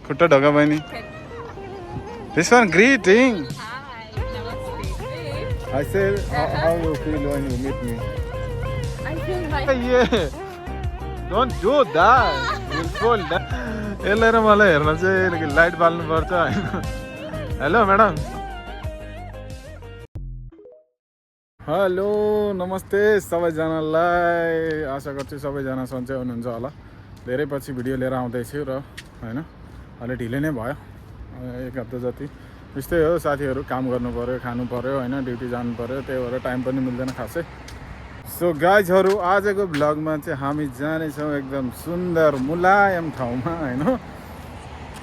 खुट्टा ढोका बहिनी. This one greeting. Hi, namaste. I said how you feel when you meet me. I feel my Yeah. Don't do that. You'll fall down. यसलाई र मलाई हेर्न चाहिँ light बाल्नु पर्छ हैन. Hello madam. Hello नमस्ते सबैजनालाई. आशा गर्छु सबैजना सन्चै हुनुहुन्छ होला. धेरै पछि भिडियो लिएर आउँदैछु र हैन अलि ढिलै नै भयो. एक हप्ता जति त्यस्तै हो. साथीहरू काम गर्नु पर्यो, खानु पर्यो हैन, ड्युटी जानु पर्यो, त्यही भएर टाइम पनि मिल्दैन खासै. सो गाइजहरू आजको भ्लगमा चाहिँ हामी जानेछौँ एकदम सुन्दर मुलायम ठाउँमा हैन.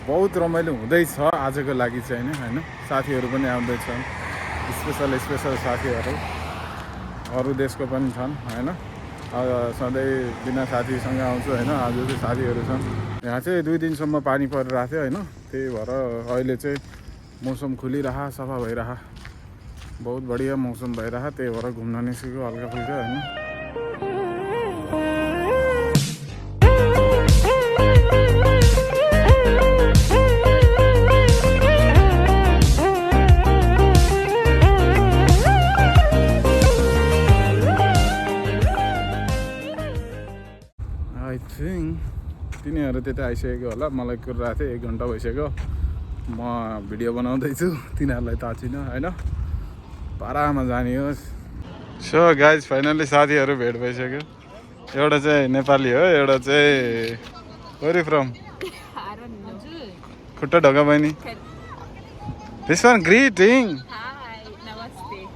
बहुत रमाइलो हुँदैछ आजको लागि चाहिँ हैन. साथीहरू पनि आउँदैछन्, स्पेसल साथीहरू अरू देशको पनि छन् हैन. सधैँ बिना साथीसँग आउँछु हैन. आज चाहिँ साथीहरू छन्. यहाँ चाहिँ 2 दिनसम्म पानी परिरहेको थियो हैन. त्यही भएर अहिले चाहिँ मौसम खुलिरह सफा भइरह बहुत बढिया मौसम भइरह. त्यही भएर घुम्न निस्केको हल्का फुल्का हैन. आई थिङ्क तिनीहरू त्यता आइसकेको होला. मलाई कुरिरहेको थियो 1 घन्टा भइसक्यो. म भिडियो बनाउँदैछु, तिनीहरूलाई थाहा छैन हैन. पारामा जाने होस्. सो गाइज फाइनल्ली साथीहरू भेट भइसक्यो. एउटा चाहिँ नेपाली हो, एउटा चाहिँ where from. I don't know. खुट्टा ढोका बहिनी. This one greeting. Hi, namaste.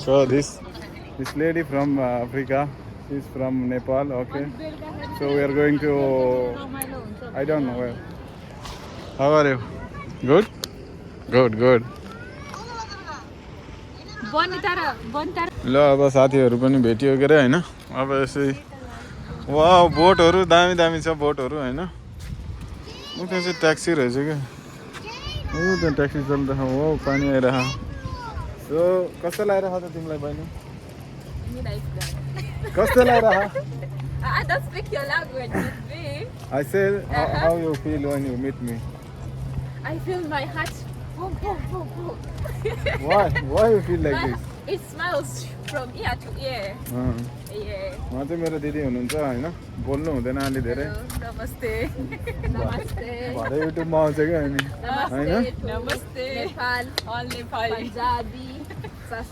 So this lady from Africa, she's from Nepal. Okay, so we are going to, I don't know where. How are you? Good. Bon ल अब साथीहरू पनि भेटियो के अरे हैन. अब यसै वाउ बोटहरू दामी दामी छ बोटहरू हैन. उ त्यो चाहिँ ट्याक्सी रहेछ क्या. उ त्यो ट्याक्सी चल्दैछ. वाउ पानी आइरह. सो कस्तो लागिरह त तिमीलाई बहिनी? Me like that. कस्तो लागिरह? I don't speak your language with me. I said how you feel when you meet me. I feel my heart. Boom, boom, boom, boom. Why you feel like this? It smiles from ear to ear. Yeah. उहाँ चाहिँ मेरो दिदी हुनुहुन्छ हैन. बोल्नु हुँदैन अलि धेरै. Namaste. Namaste. भरे युट्युबमा आउँछ क्या हामी हैन. Namaste. Nepal. All Nepal. Punjabi.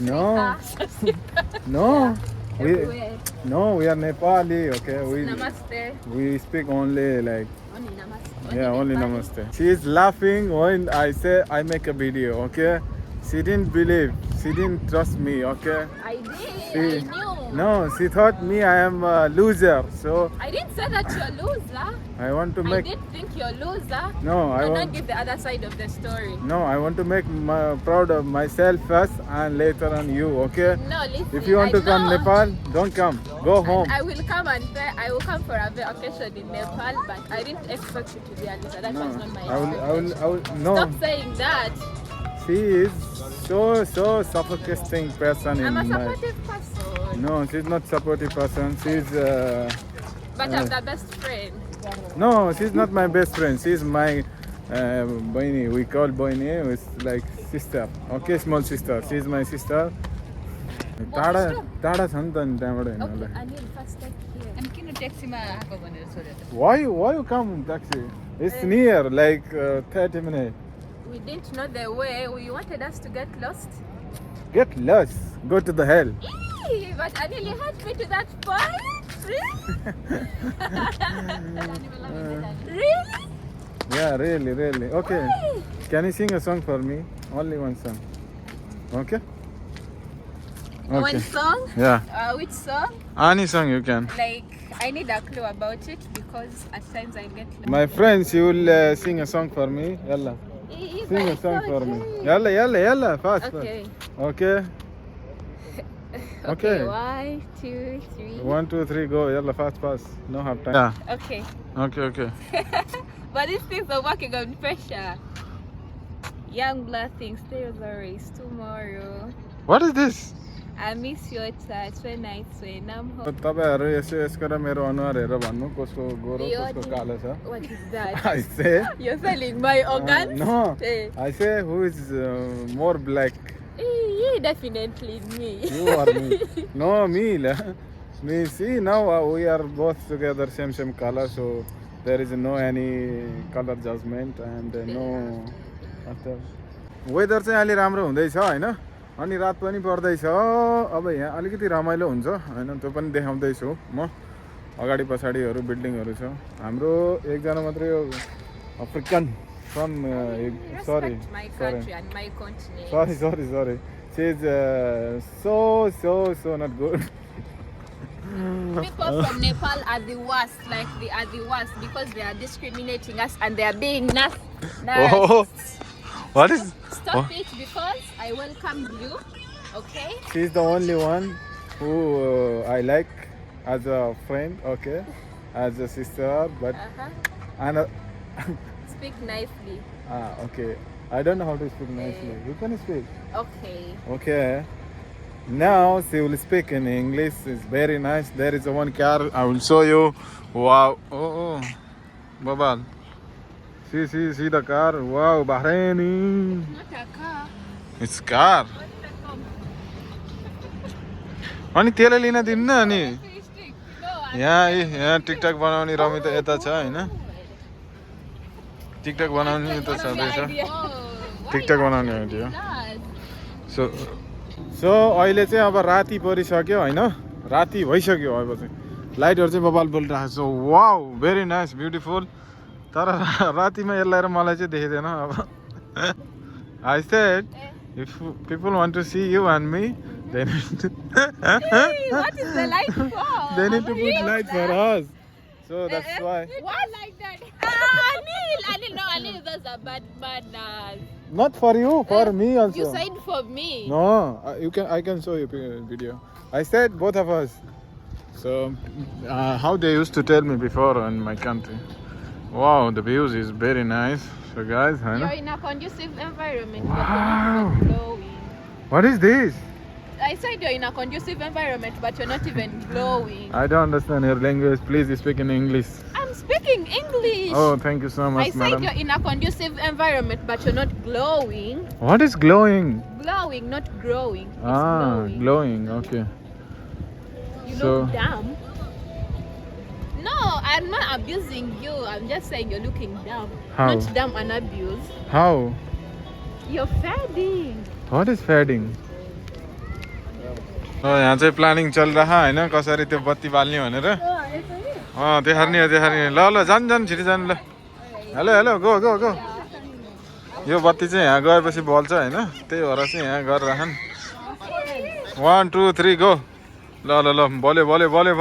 No. No. We are Nepali, okay? Namaste. We speak only like Only namaste. only namaste. She is laughing when I say I make a video, okay? She didn't believe. She didn't trust me, okay? I did. She, I knew. no, she thought me I am a loser. So I didn't say that you're a loser. I want to I make did think you're a loser. no, I And then want give the other side of the story. no, I want to make proud of myself first and later on you, okay? No, listen. If you want to come know. Nepal, don't come. Go home. I will come and say I will come for a vacation in Nepal, but I didn't expect you to be a loser. That No, was not my I will no. Stop saying that. She is so suffocating person I'm a in my. supportive person. No, she's not supportive person. She's But I'm the best friend. no, she's not my best friend. She's my boyni. We call boyni. It's like sister. Okay, small sister. She's my sister. टाढा टाढा छ नि त नि त्यहाँबाट Okay, हिँड्नलाई. I need first take here. अनि किन ट्याक्सीमा आएको भनेर सोधेको? Why you come taxi? It's near, like 30 minutes. We didn't know the way. You wanted us to get lost. Get lost. Go to the hell. Eee, but Anil, you had me to that point? Really? Yeah, really. Okay. Why? Can you sing a song for me? Only one song. Okay? One song? Yeah. Which song? Any song you can. Like, I need a clue about it because at times I get lost. My friends, you will sing a song for me. Yalla. Sing a song for me. Yalla. Fast. Okay. Okay. Okay. 1, 2, 3. 1, 2, 3, go. Yalla, fast. No have time. Yeah. Okay. Okay. But these things are working on pressure. Young blood thinks there's a race tomorrow. What is this? I miss your touch when I when I'm home. तपाईँहरू यसो यसको र मेरो अनुहार हेरेर भन्नु कसको गोरो कसको कालो छ What is that? I say You're selling my organs? no Eh. I say who is more black Definitely me. you or me no me me see now we are both together same color so there is no any color judgment and no after weather चाहिँ अलि राम्रो हुँदैछ हैन अनि रात पनि पर्दैछ अब यहाँ अलिकति रमाइलो हुन्छ हैन त्यो पनि देखाउँदैछु म अगाडि पछाडिहरु बिल्डिङहरु छ हाम्रो एकजना मात्रै African from sorry Respect my country and my continent. sorry she is so not good People from Nepal are the worst, like they are the worst because they are discriminating us and they are being nasty. oh what is Stop it because I welcome you, okay? she is the only one who I like as a friend okay as a sister but and Speak nicely. okay I don't know how to speak nicely you can speak Okay. now she will speak in English it's very nice there is one car I will show you wow oh babal see the car wow Bahraini Not a car. it's car अनि त्यसले लिन दिन्न अनि यहाँ TikTok बनाउने rummy त यता छ हैन TikTok बनाउने त छँदैछ टिकटक बनाउने आइडिया सो अहिले चाहिँ अब राति परिसक्यो हैन राति भइसक्यो अब चाहिँ लाइटहरु चाहिँ बबाल बोलिरहेको छ वाउ भेरी नाइस ब्युटिफुल तर रातिमा यसलाई र मलाई चाहिँ देखिदैन अब I said if people want to see you and me they need to What is the light for? they need to put light for us so that's why Why like that? Anil, no, Anil, that's a bad manners. not for you for me also You said for me. no I can show you video I said both of us so how they used to tell me before in my country wow the views is very nice so guys You're in a conducive environment. Wow. But you're not even glowing. what is this I said you're in a conducive environment, but you're not even glowing. I don't understand your language please speak in English I'm speaking English. oh thank you so I much said madam you're in a conducive environment, but you're not glowing. what is glowing Glowing, not growing. It's glowing okay You So- look dumb. No, I'm not abusing you. I'm just saying you're looking dumb. How? Not dumb and abuse. how You're fading. what is fading यहाँ चाहिँ planning चलिरहा हैन कसरी त्यो बत्ती बाल्ने भनेर देखार्ने ल जान छिटो जानु ल हेलो गो यो बत्ती चाहिँ यहाँ गएपछि बल्छ हैन त्यही भएर चाहिँ यहाँ गरिराखन 1 2 3 गो ल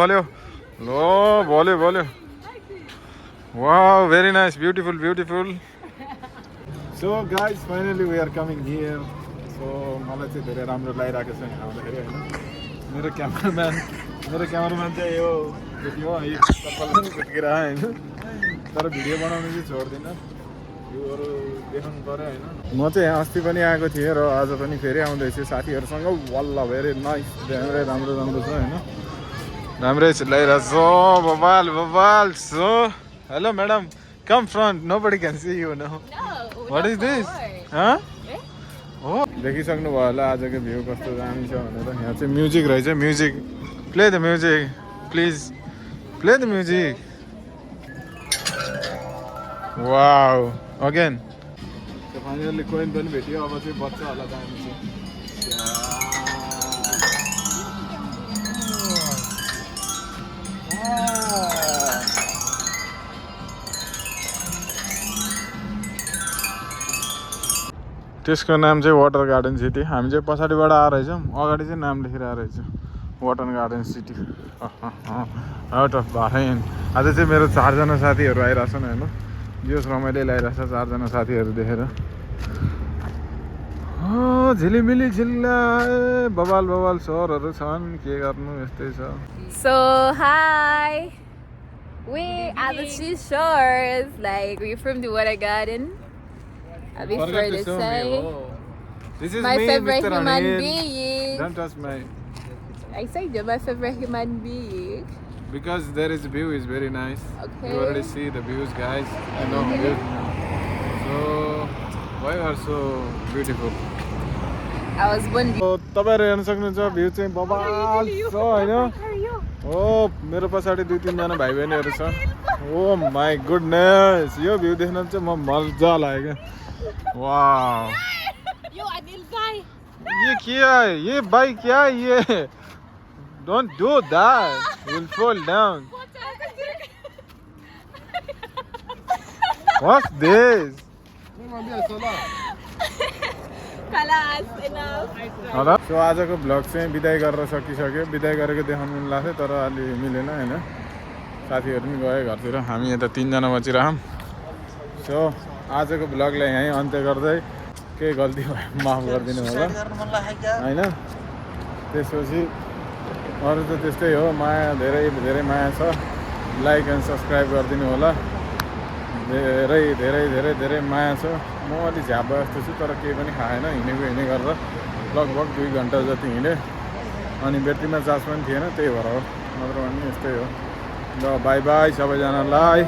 बल्यो wow very nice beautiful so guys finally we are coming here so मलाई चाहिँ धेरै राम्रो लागिरहेको छ यहाँ आउँदाखेरि हैन मेरो क्यामेराम्यान चाहिँ यो भिडियो यो कपालले भेटिरा हैन तर भिडियो बनाउनु चाहिँ छोड्दिन भ्यूहरु देखाउनु पर्यो हैन म चाहिँ यहाँ अस्ति पनि आएको थिएँ र आज पनि फेरि आउँदै छु साथीहरुसँग वल्ला भेरी नाइस धेरै राम्रो छ हैन राम्रै चिल्लाइरहेछ बबाल so hello madam come front nobody can see you now No. what is this Huh? हो देखिसक्नु भयो होला आजको भ्यू कस्तो दामी छ भनेर यहाँ चाहिँ म्युजिक रहेछ music play the music please play the music wow again so finally coin पनि भेट्यो अब चाहिँ बच्चा होला दामी चाहिँ त्यसको नाम चाहिँ वाटर गार्डन सिटी हामी चाहिँ पछाडिबाट आएर रहेछौँ अगाडि चाहिँ नाम लेखेर आएर रहेछ water garden city out of Bahrain आज चाहिँ मेरो 4 जना साथीहरू आइरहेछन् हैन जोस रमाइलो लागिरहेछ 4 जना साथीहरू देखेर झिलिमिली झिल्लाए बबाल सहरहरू छन् के गर्नु यस्तै छ So hi, we are the seashores. Like we're from the water garden. I'll be Forget afraid to to show say me. Oh. This is my me, favorite Mr. human Anil. being. Don't touch my I said you're my favorite human being. Because there is view is very nice. Okay. You already see the views, guys. I know. So why are so beautiful? I was born. So तपाईहरु हेर्न सक्नुहुन्छ view चाहिँ बबाल छ हैन ओ मेरो पछाडी 2-3 जना भाइ बहिनीहरु छ oh my goodness yo view देख्न चाहिँ म मजा लाग्यो वाओ यो अनिल भाइ ये क्या है ये भाई क्या है ये don't do that will fall down what's this Kalas, enough. होला सो आजको भ्लग चाहिँ बिदाई गरेर सकिसक्यो बिदाई गरेको देखाउनु मन लाग्थ्यो तर अलि मिलेन हैन साथीहरु पनि गए घरतिर हामी यता 3 जना बचिरहम सो आजको भ्लगलाई यही अन्त्य गर्दै के गल्ती भयो माफ गरिदिनु होला हैन त्यसपछि अरु त त्यस्तै हो माया धेरै धेरै माया छ लाइक एन्ड सब्स्क्राइब गरिदिनु होला धेरै धेरै धेरै धेरै माया छ म अलि झ्याप जस्तो छु तर केही पनि खाएन हिँडेको गरेर लगभग 2 घन्टा जति हिँडेँ अनि ब्याट्रीमा चार्ज पनि थिएन त्यही भएर हो नत्र भने यस्तै हो ल बाई बाई सबैजनालाई